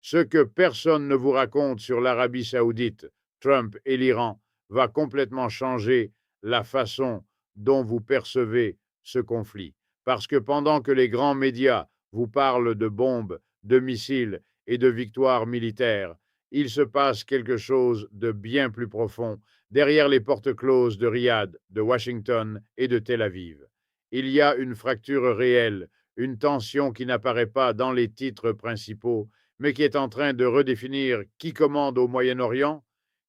Ce que personne ne vous raconte sur l'Arabie saoudite, Trump et l'Iran va complètement changer la façon dont vous percevez ce conflit. Parce que pendant que les grands médias vous parlent de bombes, de missiles et de victoires militaires, il se passe quelque chose de bien plus profond derrière les portes closes de Riyad, de Washington et de Tel Aviv. Il y a une fracture réelle, une tension qui n'apparaît pas dans les titres principaux, mais qui est en train de redéfinir qui commande au Moyen-Orient,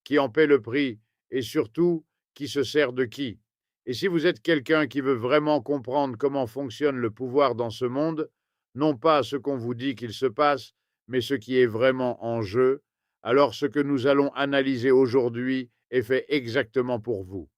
qui en paie le prix et surtout qui se sert de qui. Et si vous êtes quelqu'un qui veut vraiment comprendre comment fonctionne le pouvoir dans ce monde, non pas ce qu'on vous dit qu'il se passe, mais ce qui est vraiment en jeu, alors ce que nous allons analyser aujourd'hui est fait exactement pour vous.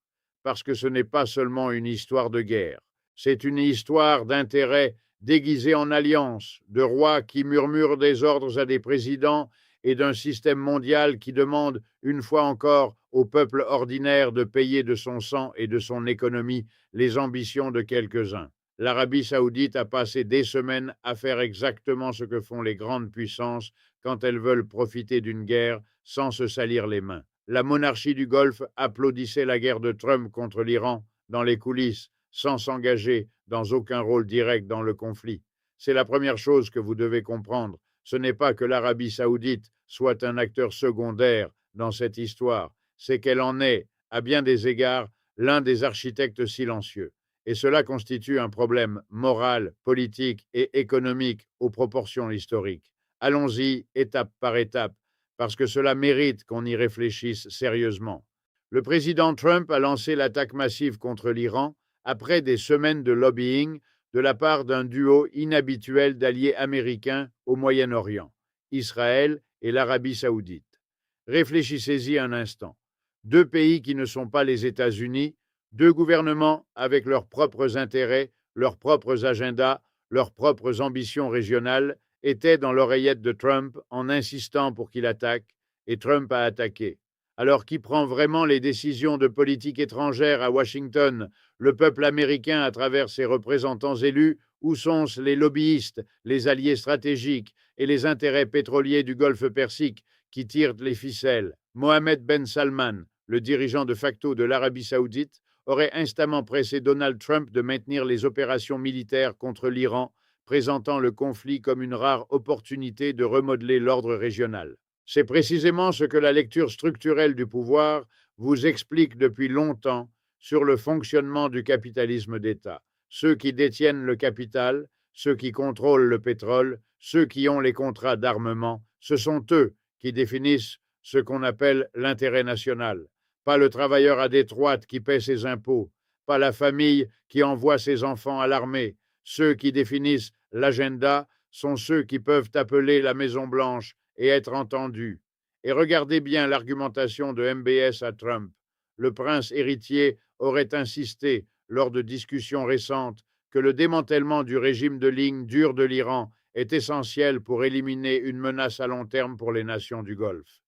Parce que ce n'est pas seulement une histoire de guerre, c'est une histoire d'intérêt déguisé en alliance, de rois qui murmurent des ordres à des présidents et d'un système mondial qui demande, une fois encore, au peuple ordinaire de payer de son sang et de son économie les ambitions de quelques-uns. L'Arabie saoudite a passé des semaines à faire exactement ce que font les grandes puissances quand elles veulent profiter d'une guerre sans se salir les mains. La monarchie du Golfe applaudissait la guerre de Trump contre l'Iran dans les coulisses, sans s'engager dans aucun rôle direct dans le conflit. C'est la première chose que vous devez comprendre. Ce n'est pas que l'Arabie saoudite soit un acteur secondaire dans cette histoire, c'est qu'elle en est, à bien des égards, l'un des architectes silencieux. Et cela constitue un problème moral, politique et économique aux proportions historiques. Allons-y étape par étape, parce que cela mérite qu'on y réfléchisse sérieusement. Le président Trump a lancé l'attaque massive contre l'Iran après des semaines de lobbying de la part d'un duo inhabituel d'alliés américains au Moyen-Orient, Israël et l'Arabie saoudite. Réfléchissez-y un instant. Deux pays qui ne sont pas les États-Unis, deux gouvernements avec leurs propres intérêts, leurs propres agendas, leurs propres ambitions régionales, étaient dans l'oreillette de Trump en insistant pour qu'il attaque, et Trump a attaqué. Alors qui prend vraiment les décisions de politique étrangère à Washington, le peuple américain à travers ses représentants élus, ou sont les lobbyistes, les alliés stratégiques et les intérêts pétroliers du Golfe Persique qui tirent les ficelles? Mohammed Ben Salman, le dirigeant de facto de l'Arabie saoudite, aurait instamment pressé Donald Trump de maintenir les opérations militaires contre l'Iran, présentant le conflit comme une rare opportunité de remodeler l'ordre régional. C'est précisément ce que la lecture structurelle du pouvoir vous explique depuis longtemps sur le fonctionnement du capitalisme d'État. Ceux qui détiennent le capital, ceux qui contrôlent le pétrole, ceux qui ont les contrats d'armement, ce sont eux qui définissent ce qu'on appelle l'intérêt national. Pas le travailleur à Détroit qui paie ses impôts, pas la famille qui envoie ses enfants à l'armée. Ceux qui définissent l'agenda sont ceux qui peuvent appeler la Maison-Blanche et être entendus. Et regardez bien l'argumentation de MBS à Trump. Le prince héritier aurait insisté, lors de discussions récentes, que le démantèlement du régime de ligne dur de l'Iran est essentiel pour éliminer une menace à long terme pour les nations du Golfe.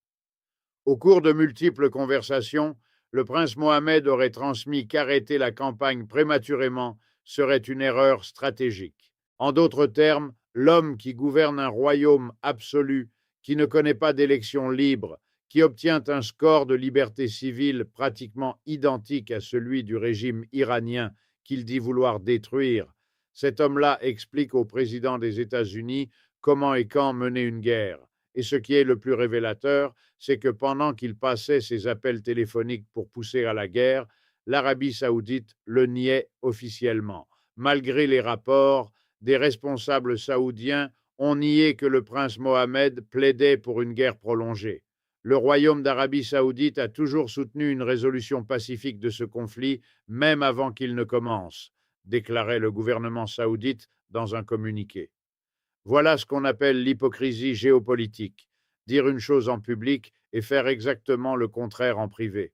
Au cours de multiples conversations, le prince Mohammed aurait transmis qu'arrêter la campagne prématurément serait une erreur stratégique. En d'autres termes, l'homme qui gouverne un royaume absolu, qui ne connaît pas d'élections libres, qui obtient un score de liberté civile pratiquement identique à celui du régime iranien qu'il dit vouloir détruire, cet homme-là explique au président des États-Unis comment et quand mener une guerre. Et ce qui est le plus révélateur, c'est que pendant qu'il passait ses appels téléphoniques pour pousser à la guerre, l'Arabie saoudite le niait officiellement. Malgré les rapports, des responsables saoudiens ont nié que le prince Mohammed plaidait pour une guerre prolongée. Le royaume d'Arabie saoudite a toujours soutenu une résolution pacifique de ce conflit, même avant qu'il ne commence, déclarait le gouvernement saoudite dans un communiqué. Voilà ce qu'on appelle l'hypocrisie géopolitique, dire une chose en public et faire exactement le contraire en privé.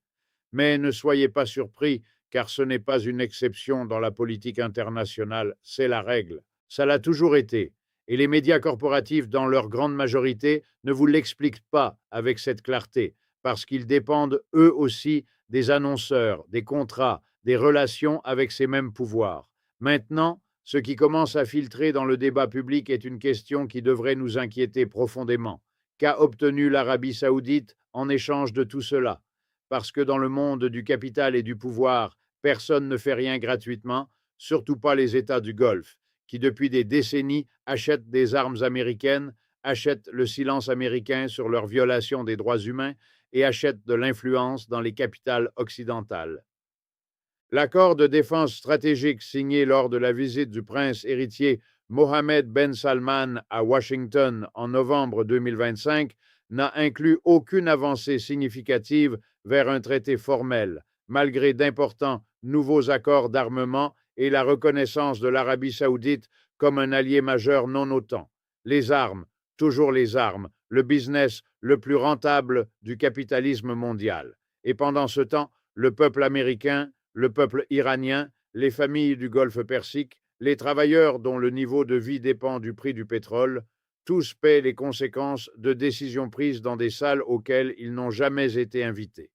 Mais ne soyez pas surpris, car ce n'est pas une exception dans la politique internationale, c'est la règle. Ça l'a toujours été. Et les médias corporatifs, dans leur grande majorité, ne vous l'expliquent pas avec cette clarté, parce qu'ils dépendent eux aussi des annonceurs, des contrats, des relations avec ces mêmes pouvoirs. Maintenant, ce qui commence à filtrer dans le débat public est une question qui devrait nous inquiéter profondément. Qu'a obtenu l'Arabie saoudite en échange de tout cela? Parce que dans le monde du capital et du pouvoir, personne ne fait rien gratuitement, surtout pas les États du Golfe, qui depuis des décennies achètent des armes américaines, achètent le silence américain sur leur violation des droits humains et achètent de l'influence dans les capitales occidentales. L'accord de défense stratégique signé lors de la visite du prince héritier Mohammed Ben Salman à Washington en novembre 2025 n'a inclus aucune avancée significative vers un traité formel, malgré d'importants nouveaux accords d'armement et la reconnaissance de l'Arabie saoudite comme un allié majeur non OTAN. Les armes, toujours les armes, le business le plus rentable du capitalisme mondial. Et pendant ce temps, le peuple américain, le peuple iranien, les familles du Golfe Persique, les travailleurs dont le niveau de vie dépend du prix du pétrole, tous paient les conséquences de décisions prises dans des salles auxquelles ils n'ont jamais été invités.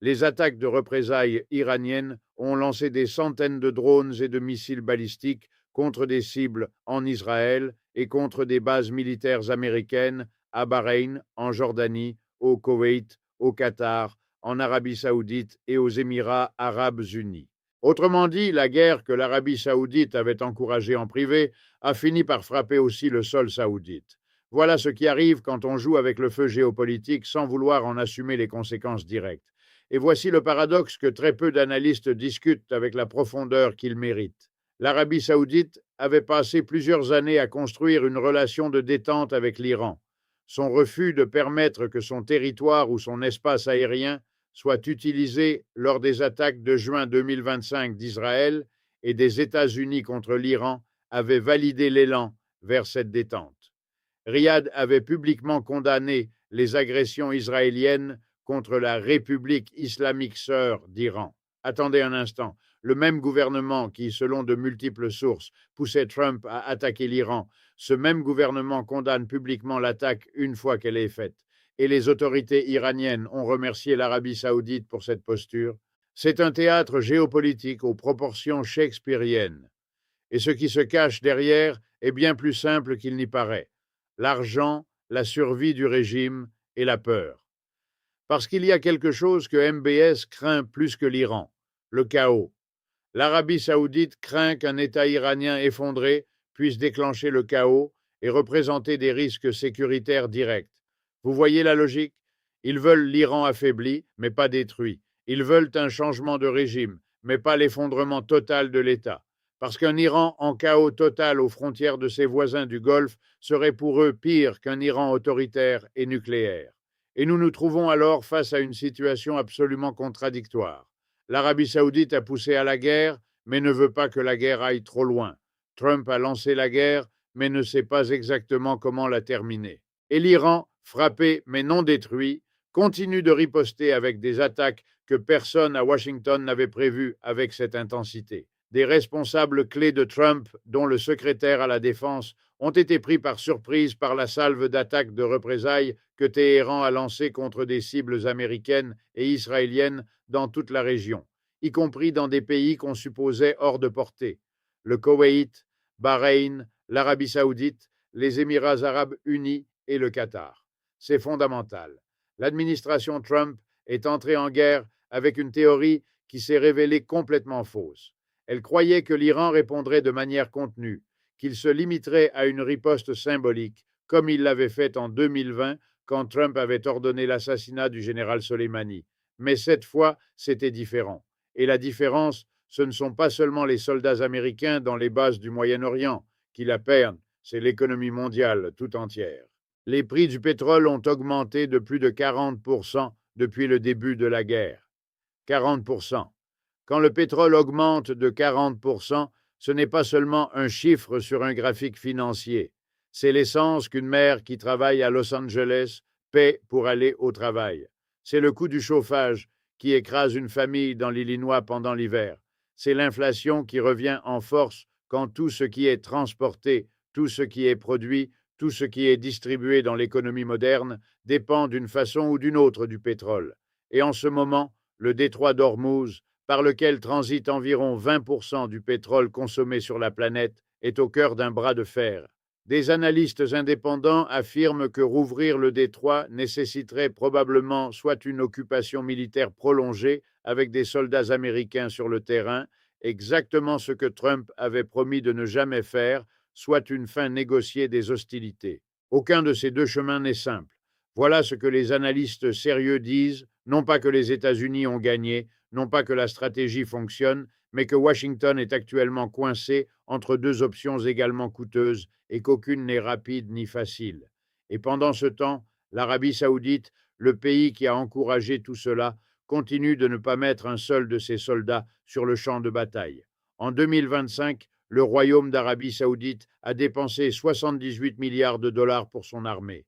Les attaques de représailles iraniennes ont lancé des centaines de drones et de missiles balistiques contre des cibles en Israël et contre des bases militaires américaines à Bahreïn, en Jordanie, au Koweït, au Qatar, en Arabie saoudite et aux Émirats arabes unis. Autrement dit, la guerre que l'Arabie saoudite avait encouragée en privé a fini par frapper aussi le sol saoudite. Voilà ce qui arrive quand on joue avec le feu géopolitique sans vouloir en assumer les conséquences directes. Et voici le paradoxe que très peu d'analystes discutent avec la profondeur qu'il mérite. L'Arabie saoudite avait passé plusieurs années à construire une relation de détente avec l'Iran. Son refus de permettre que son territoire ou son espace aérien soit utilisé lors des attaques de juin 2025 d'Israël et des États-Unis contre l'Iran avait validé l'élan vers cette détente. Riyad avait publiquement condamné les agressions israéliennes contre la République islamique sœur d'Iran. Attendez un instant. Le même gouvernement qui, selon de multiples sources, poussait Trump à attaquer l'Iran, ce même gouvernement condamne publiquement l'attaque une fois qu'elle est faite. Et les autorités iraniennes ont remercié l'Arabie saoudite pour cette posture. C'est un théâtre géopolitique aux proportions shakespeariennes. Et ce qui se cache derrière est bien plus simple qu'il n'y paraît. L'argent, la survie du régime et la peur. Parce qu'il y a quelque chose que MBS craint plus que l'Iran, le chaos. L'Arabie saoudite craint qu'un État iranien effondré puisse déclencher le chaos et représenter des risques sécuritaires directs. Vous voyez la logique? Ils veulent l'Iran affaibli, mais pas détruit. Ils veulent un changement de régime, mais pas l'effondrement total de l'État. Parce qu'un Iran en chaos total aux frontières de ses voisins du Golfe serait pour eux pire qu'un Iran autoritaire et nucléaire. Et nous nous trouvons alors face à une situation absolument contradictoire. L'Arabie saoudite a poussé à la guerre, mais ne veut pas que la guerre aille trop loin. Trump a lancé la guerre, mais ne sait pas exactement comment la terminer. Et l'Iran, frappé mais non détruit, continue de riposter avec des attaques que personne à Washington n'avait prévues avec cette intensité. Des responsables clés de Trump, dont le secrétaire à la Défense, ont été pris par surprise par la salve d'attaques de représailles que Téhéran a lancées contre des cibles américaines et israéliennes dans toute la région, y compris dans des pays qu'on supposait hors de portée. Le Koweït, Bahreïn, l'Arabie saoudite, les Émirats arabes unis et le Qatar. C'est fondamental. L'administration Trump est entrée en guerre avec une théorie qui s'est révélée complètement fausse. Elle croyait que l'Iran répondrait de manière contenue, qu'il se limiterait à une riposte symbolique, comme il l'avait fait en 2020 quand Trump avait ordonné l'assassinat du général Soleimani. Mais cette fois, c'était différent. Et la différence, ce ne sont pas seulement les soldats américains dans les bases du Moyen-Orient qui la perdent, c'est l'économie mondiale tout entière. Les prix du pétrole ont augmenté de plus de 40% depuis le début de la guerre. 40%. Quand le pétrole augmente de 40%, ce n'est pas seulement un chiffre sur un graphique financier. C'est l'essence qu'une mère qui travaille à Los Angeles paie pour aller au travail. C'est le coût du chauffage qui écrase une famille dans l'Illinois pendant l'hiver. C'est l'inflation qui revient en force quand tout ce qui est transporté, tout ce qui est produit, tout ce qui est distribué dans l'économie moderne dépend d'une façon ou d'une autre du pétrole. Et en ce moment, le détroit d'Ormuz, par lequel transite environ 20% du pétrole consommé sur la planète, est au cœur d'un bras de fer. Des analystes indépendants affirment que rouvrir le détroit nécessiterait probablement soit une occupation militaire prolongée avec des soldats américains sur le terrain, exactement ce que Trump avait promis de ne jamais faire, soit une fin négociée des hostilités. Aucun de ces deux chemins n'est simple. Voilà ce que les analystes sérieux disent, non pas que les États-Unis ont gagné, non pas que la stratégie fonctionne, mais que Washington est actuellement coincé entre deux options également coûteuses et qu'aucune n'est rapide ni facile. Et pendant ce temps, l'Arabie saoudite, le pays qui a encouragé tout cela, continue de ne pas mettre un seul de ses soldats sur le champ de bataille. En 2025, le Royaume d'Arabie saoudite a dépensé 78 milliards de dollars pour son armée.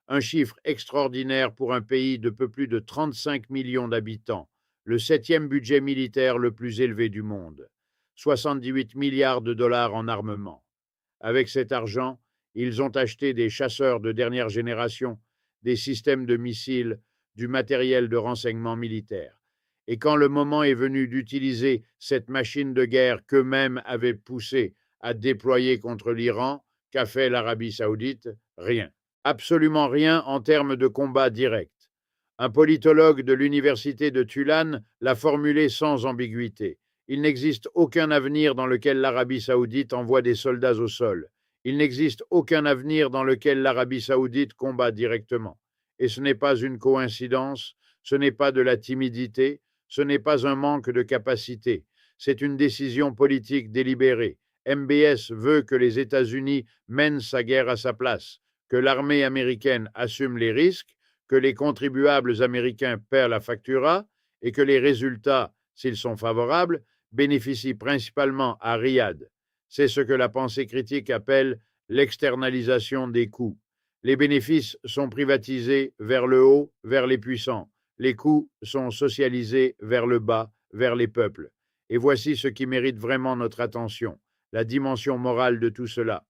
Un chiffre extraordinaire pour un pays de peu plus de 35 millions d'habitants, le septième budget militaire le plus élevé du monde. 78 milliards de dollars en armement. Avec cet argent, ils ont acheté des chasseurs de dernière génération, des systèmes de missiles, du matériel de renseignement militaire. Et quand le moment est venu d'utiliser cette machine de guerre qu'eux-mêmes avaient poussée à déployer contre l'Iran, qu'a fait l'Arabie saoudite? Rien. Absolument rien en termes de combat direct. Un politologue de l'université de Tulane l'a formulé sans ambiguïté. Il n'existe aucun avenir dans lequel l'Arabie saoudite envoie des soldats au sol. Il n'existe aucun avenir dans lequel l'Arabie saoudite combat directement. Et ce n'est pas une coïncidence, ce n'est pas de la timidité, ce n'est pas un manque de capacité. C'est une décision politique délibérée. MBS veut que les États-Unis mènent sa guerre à sa place, que l'armée américaine assume les risques, que les contribuables américains paient la factura et que les résultats, s'ils sont favorables, bénéficient principalement à Riyad. C'est ce que la pensée critique appelle l'externalisation des coûts. Les bénéfices sont privatisés vers le haut, vers les puissants. Les coûts sont socialisés vers le bas, vers les peuples. Et voici ce qui mérite vraiment notre attention, la dimension morale de tout cela.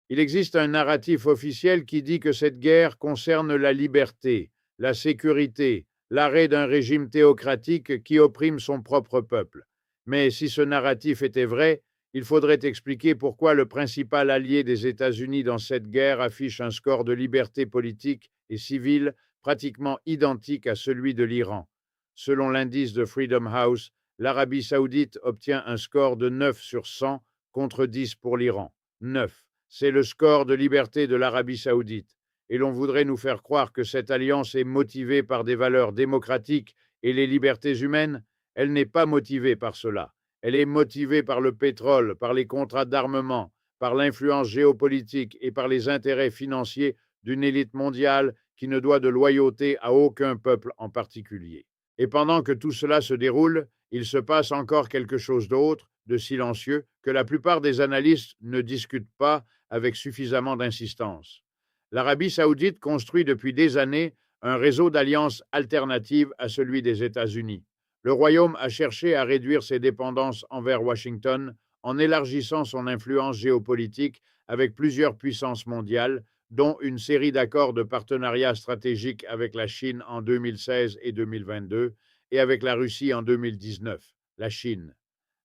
Il existe un narratif officiel qui dit que cette guerre concerne la liberté, la sécurité, l'arrêt d'un régime théocratique qui opprime son propre peuple. Mais si ce narratif était vrai, il faudrait expliquer pourquoi le principal allié des États-Unis dans cette guerre affiche un score de liberté politique et civile pratiquement identique à celui de l'Iran. Selon l'indice de Freedom House, l'Arabie saoudite obtient un score de 9 sur 100 contre 10 pour l'Iran. 9. C'est le score de liberté de l'Arabie saoudite. Et l'on voudrait nous faire croire que cette alliance est motivée par des valeurs démocratiques et les libertés humaines. Elle n'est pas motivée par cela. Elle est motivée par le pétrole, par les contrats d'armement, par l'influence géopolitique et par les intérêts financiers d'une élite mondiale qui ne doit de loyauté à aucun peuple en particulier. Et pendant que tout cela se déroule, il se passe encore quelque chose d'autre, de silencieux, que la plupart des analystes ne discutent pas avec suffisamment d'insistance. L'Arabie saoudite construit depuis des années un réseau d'alliances alternatives à celui des États-Unis. Le Royaume a cherché à réduire ses dépendances envers Washington en élargissant son influence géopolitique avec plusieurs puissances mondiales, dont une série d'accords de partenariat stratégique avec la Chine en 2016 et 2022 et avec la Russie en 2019. La Chine,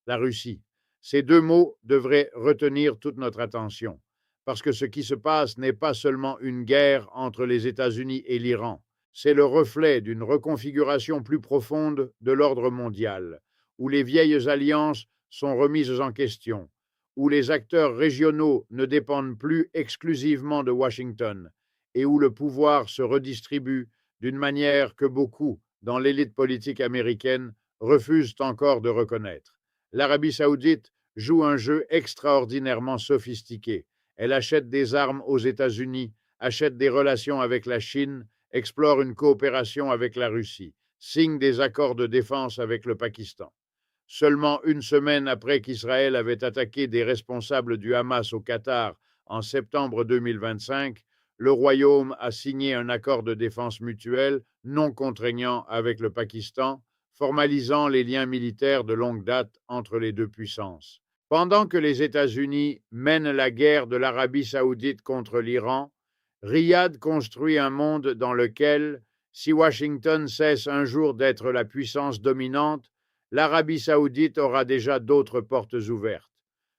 la Russie. Ces deux mots devraient retenir toute notre attention, parce que ce qui se passe n'est pas seulement une guerre entre les États-Unis et l'Iran, c'est le reflet d'une reconfiguration plus profonde de l'ordre mondial, où les vieilles alliances sont remises en question, où les acteurs régionaux ne dépendent plus exclusivement de Washington et où le pouvoir se redistribue d'une manière que beaucoup, dans l'élite politique américaine, refusent encore de reconnaître. L'Arabie saoudite joue un jeu extraordinairement sophistiqué. Elle achète des armes aux États-Unis, achète des relations avec la Chine, explore une coopération avec la Russie, signe des accords de défense avec le Pakistan. Seulement une semaine après qu'Israël avait attaqué des responsables du Hamas au Qatar en septembre 2025, le Royaume a signé un accord de défense mutuelle non contraignant avec le Pakistan, formalisant les liens militaires de longue date entre les deux puissances. Pendant que les États-Unis mènent la guerre de l'Arabie saoudite contre l'Iran, Riyad construit un monde dans lequel, si Washington cesse un jour d'être la puissance dominante, l'Arabie saoudite aura déjà d'autres portes ouvertes.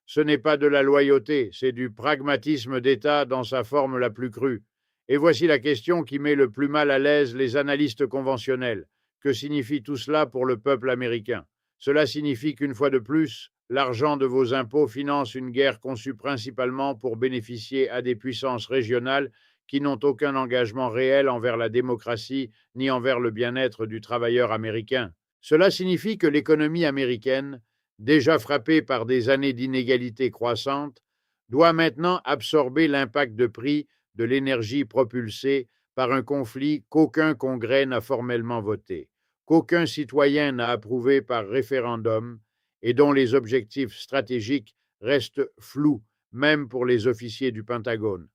Ce n'est pas de la loyauté, c'est du pragmatisme d'État dans sa forme la plus crue. Et voici la question qui met le plus mal à l'aise les analystes conventionnels. Que signifie tout cela pour le peuple américain? Cela signifie qu'une fois de plus, l'argent de vos impôts finance une guerre conçue principalement pour bénéficier à des puissances régionales qui n'ont aucun engagement réel envers la démocratie ni envers le bien-être du travailleur américain. Cela signifie que l'économie américaine, déjà frappée par des années d'inégalités croissantes, doit maintenant absorber l'impact de prix de l'énergie propulsée par un conflit qu'aucun Congrès n'a formellement voté, qu'aucun citoyen n'a approuvé par référendum et dont les objectifs stratégiques restent flous, même pour les officiers du Pentagone.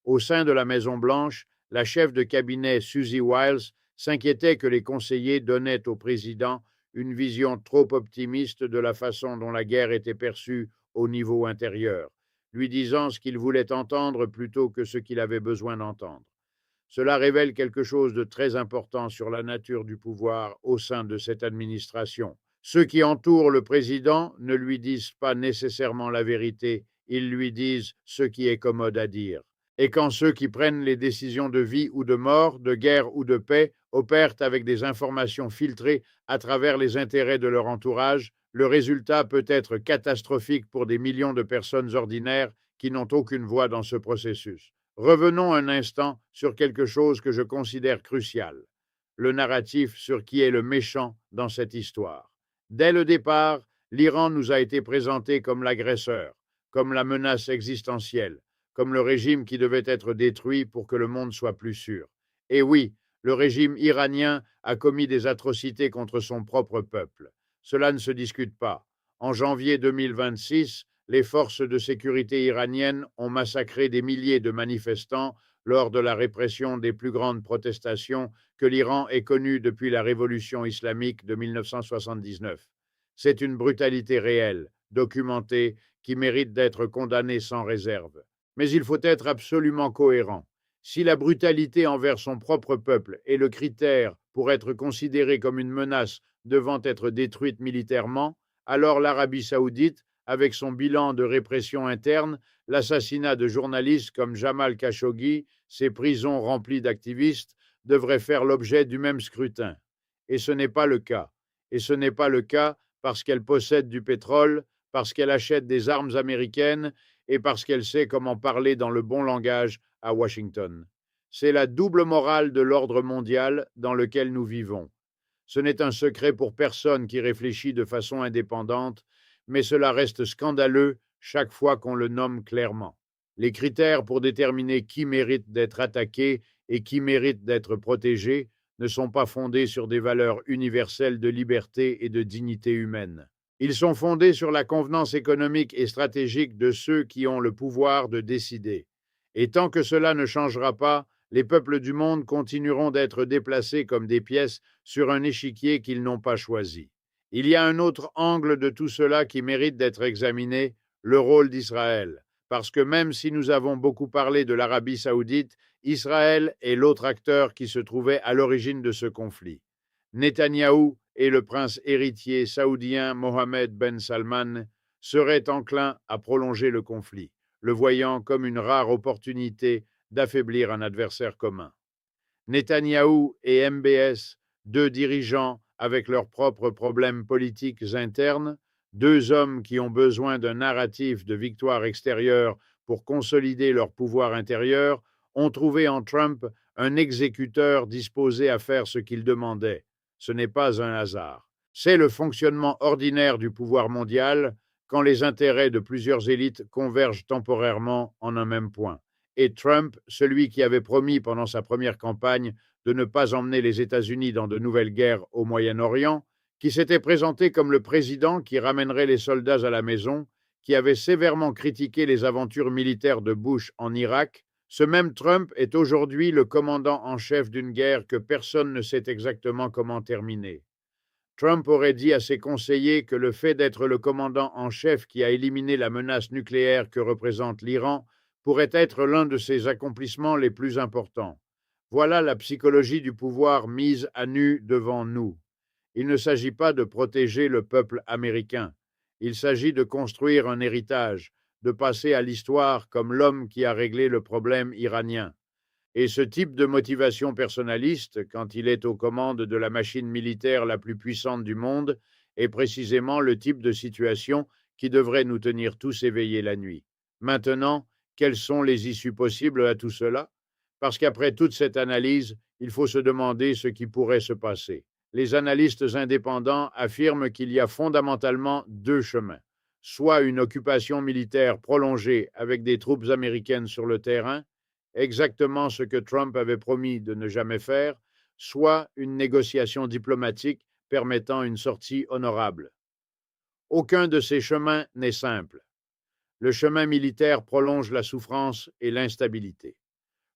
Au sein de la Maison-Blanche, la chef de cabinet Susie Wiles s'inquiétait que les conseillers donnaient au président une vision trop optimiste de la façon dont la guerre était perçue au niveau intérieur, lui disant ce qu'il voulait entendre plutôt que ce qu'il avait besoin d'entendre. Cela révèle quelque chose de très important sur la nature du pouvoir au sein de cette administration. Ceux qui entourent le président ne lui disent pas nécessairement la vérité, ils lui disent ce qui est commode à dire. Et quand ceux qui prennent les décisions de vie ou de mort, de guerre ou de paix, opèrent avec des informations filtrées à travers les intérêts de leur entourage, le résultat peut être catastrophique pour des millions de personnes ordinaires qui n'ont aucune voix dans ce processus. Revenons un instant sur quelque chose que je considère crucial, le narratif sur qui est le méchant dans cette histoire. Dès le départ, l'Iran nous a été présenté comme l'agresseur, comme la menace existentielle, comme le régime qui devait être détruit pour que le monde soit plus sûr. Et oui, le régime iranien a commis des atrocités contre son propre peuple. Cela ne se discute pas. En janvier 2026, les forces de sécurité iraniennes ont massacré des milliers de manifestants lors de la répression des plus grandes protestations que l'Iran ait connues depuis la révolution islamique de 1979. C'est une brutalité réelle, documentée, qui mérite d'être condamnée sans réserve. Mais il faut être absolument cohérent. Si la brutalité envers son propre peuple est le critère pour être considéré comme une menace devant être détruite militairement, alors l'Arabie saoudite, avec son bilan de répression interne, l'assassinat de journalistes comme Jamal Khashoggi, ses prisons remplies d'activistes, devrait faire l'objet du même scrutin. Et ce n'est pas le cas. Et ce n'est pas le cas parce qu'elle possède du pétrole, parce qu'elle achète des armes américaines et parce qu'elle sait comment parler dans le bon langage à Washington. C'est la double morale de l'ordre mondial dans lequel nous vivons. Ce n'est un secret pour personne qui réfléchit de façon indépendante, mais cela reste scandaleux chaque fois qu'on le nomme clairement. Les critères pour déterminer qui mérite d'être attaqué et qui mérite d'être protégé ne sont pas fondés sur des valeurs universelles de liberté et de dignité humaine. Ils sont fondés sur la convenance économique et stratégique de ceux qui ont le pouvoir de décider. Et tant que cela ne changera pas, les peuples du monde continueront d'être déplacés comme des pièces sur un échiquier qu'ils n'ont pas choisi. Il y a un autre angle de tout cela qui mérite d'être examiné, le rôle d'Israël. Parce que même si nous avons beaucoup parlé de l'Arabie saoudite, Israël est l'autre acteur qui se trouvait à l'origine de ce conflit. Netanyahou et le prince héritier saoudien Mohammed Ben Salman seraient enclins à prolonger le conflit, le voyant comme une rare opportunité d'affaiblir un adversaire commun. Netanyahou et MBS, deux dirigeants avec leurs propres problèmes politiques internes, deux hommes qui ont besoin d'un narratif de victoire extérieure pour consolider leur pouvoir intérieur, ont trouvé en Trump un exécuteur disposé à faire ce qu'il demandait. Ce n'est pas un hasard. C'est le fonctionnement ordinaire du pouvoir mondial quand les intérêts de plusieurs élites convergent temporairement en un même point. Et Trump, celui qui avait promis pendant sa première campagne de ne pas emmener les États-Unis dans de nouvelles guerres au Moyen-Orient, qui s'était présenté comme le président qui ramènerait les soldats à la maison, qui avait sévèrement critiqué les aventures militaires de Bush en Irak, ce même Trump est aujourd'hui le commandant en chef d'une guerre que personne ne sait exactement comment terminer. Trump aurait dit à ses conseillers que le fait d'être le commandant en chef qui a éliminé la menace nucléaire que représente l'Iran pourrait être l'un de ses accomplissements les plus importants. Voilà la psychologie du pouvoir mise à nu devant nous. Il ne s'agit pas de protéger le peuple américain, Il s'agit de construire un héritage, de passer à l'histoire comme l'homme qui a réglé le problème iranien. Et ce type de motivation personnaliste, quand il est aux commandes de la machine militaire la plus puissante du monde, est précisément le type de situation qui devrait nous tenir tous éveillés la nuit. Maintenant, quelles sont les issues possibles à tout cela? Parce qu'après toute cette analyse, il faut se demander ce qui pourrait se passer. Les analystes indépendants affirment qu'il y a fondamentalement deux chemins. Soit une occupation militaire prolongée avec des troupes américaines sur le terrain, exactement ce que Trump avait promis de ne jamais faire, soit une négociation diplomatique permettant une sortie honorable. Aucun de ces chemins n'est simple. Le chemin militaire prolonge la souffrance et l'instabilité.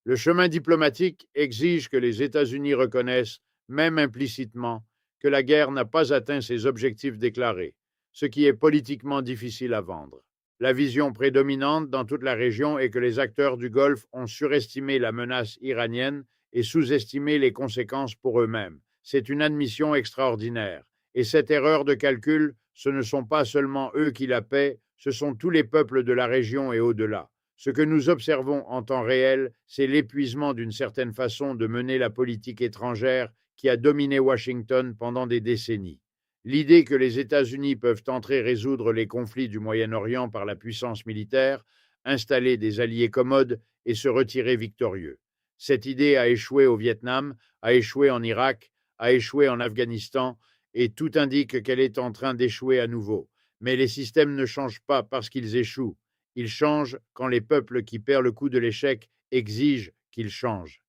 Le chemin diplomatique exige que les États-Unis reconnaissent, même implicitement, que la guerre n'a pas atteint ses objectifs déclarés, ce qui est politiquement difficile à vendre. La vision prédominante dans toute la région est que les acteurs du Golfe ont surestimé la menace iranienne et sous-estimé les conséquences pour eux-mêmes. C'est une admission extraordinaire. Et cette erreur de calcul, ce ne sont pas seulement eux qui la paient, ce sont tous les peuples de la région et au-delà. Ce que nous observons en temps réel, c'est l'épuisement d'une certaine façon de mener la politique étrangère qui a dominé Washington pendant des décennies. L'idée que les États-Unis peuvent entrer résoudre les conflits du Moyen-Orient par la puissance militaire, installer des alliés commodes et se retirer victorieux. Cette idée a échoué au Vietnam, a échoué en Irak, a échoué en Afghanistan, et tout indique qu'elle est en train d'échouer à nouveau. Mais les systèmes ne changent pas parce qu'ils échouent. Ils changent quand les peuples qui perdent le coup de l'échec exigent qu'ils changent.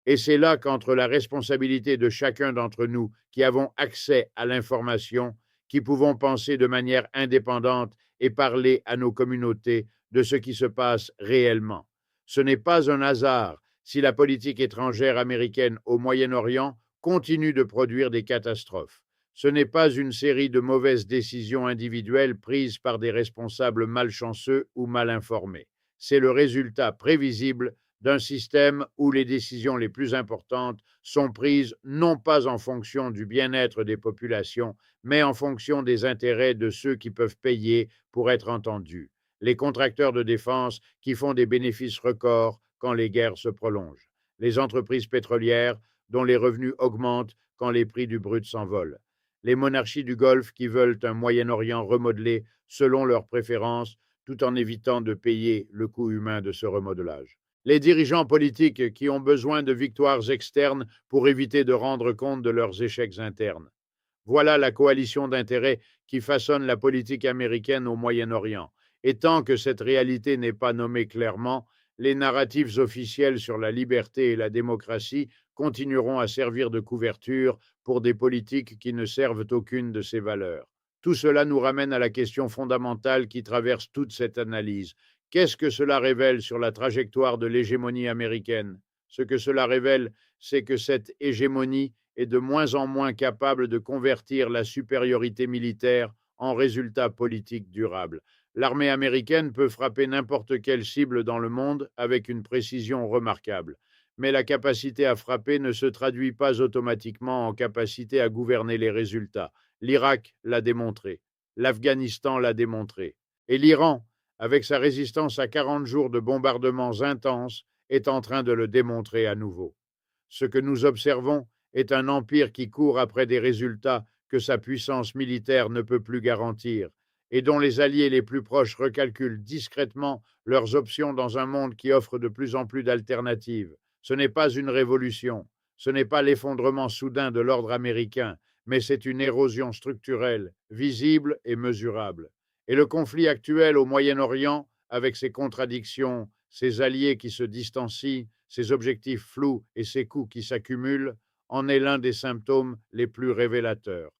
Et c'est là qu'entre la responsabilité de chacun d'entre nous qui avons accès à l'information, qui pouvons penser de manière indépendante et parler à nos communautés de ce qui se passe réellement. Ce n'est pas un hasard si la politique étrangère américaine au Moyen-Orient continue de produire des catastrophes. Ce n'est pas une série de mauvaises décisions individuelles prises par des responsables malchanceux ou mal informés. C'est le résultat prévisible d'un système où les décisions les plus importantes sont prises non pas en fonction du bien-être des populations, mais en fonction des intérêts de ceux qui peuvent payer pour être entendus, les contracteurs de défense qui font des bénéfices records quand les guerres se prolongent, les entreprises pétrolières dont les revenus augmentent quand les prix du brut s'envolent, les monarchies du Golfe qui veulent un Moyen-Orient remodelé selon leurs préférences, tout en évitant de payer le coût humain de ce remodelage. Les dirigeants politiques qui ont besoin de victoires externes pour éviter de rendre compte de leurs échecs internes. Voilà la coalition d'intérêts qui façonne la politique américaine au Moyen-Orient. Et tant que cette réalité n'est pas nommée clairement, les narratifs officiels sur la liberté et la démocratie continueront à servir de couverture pour des politiques qui ne servent aucune de ces valeurs. Tout cela nous ramène à la question fondamentale qui traverse toute cette analyse. Qu'est-ce que cela révèle sur la trajectoire de l'hégémonie américaine? Ce que cela révèle, c'est que cette hégémonie est de moins en moins capable de convertir la supériorité militaire en résultat politique durable. L'armée américaine peut frapper n'importe quelle cible dans le monde avec une précision remarquable. Mais la capacité à frapper ne se traduit pas automatiquement en capacité à gouverner les résultats. L'Irak l'a démontré. L'Afghanistan l'a démontré. Et l'Iran, avec sa résistance à 40 jours de bombardements intenses, est en train de le démontrer à nouveau. Ce que nous observons est un empire qui court après des résultats que sa puissance militaire ne peut plus garantir et dont les alliés les plus proches recalculent discrètement leurs options dans un monde qui offre de plus en plus d'alternatives. Ce n'est pas une révolution, ce n'est pas l'effondrement soudain de l'ordre américain, mais c'est une érosion structurelle, visible et mesurable. Et le conflit actuel au Moyen-Orient, avec ses contradictions, ses alliés qui se distancient, ses objectifs flous et ses coûts qui s'accumulent, en est l'un des symptômes les plus révélateurs.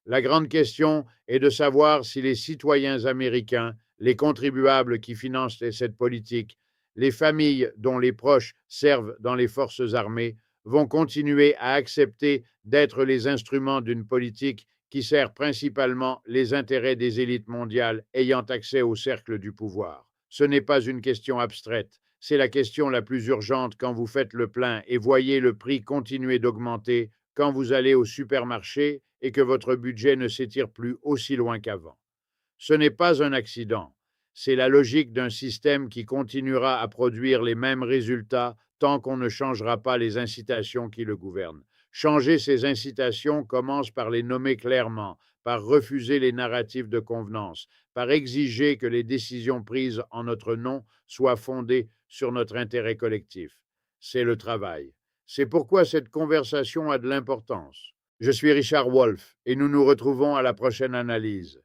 La grande question est de savoir si les citoyens américains, les contribuables qui financent cette politique, les familles dont les proches servent dans les forces armées, vont continuer à accepter d'être les instruments d'une politique qui sert principalement les intérêts des élites mondiales ayant accès au cercle du pouvoir. Ce n'est pas une question abstraite, c'est la question la plus urgente quand vous faites le plein et voyez le prix continuer d'augmenter, quand vous allez au supermarché et que votre budget ne s'étire plus aussi loin qu'avant. Ce n'est pas un accident. C'est la logique d'un système qui continuera à produire les mêmes résultats tant qu'on ne changera pas les incitations qui le gouvernent. Changer ces incitations commence par les nommer clairement, par refuser les narratifs de convenance, par exiger que les décisions prises en notre nom soient fondées sur notre intérêt collectif. C'est le travail. C'est pourquoi cette conversation a de l'importance. Je suis Richard Wolff et nous nous retrouvons à la prochaine analyse.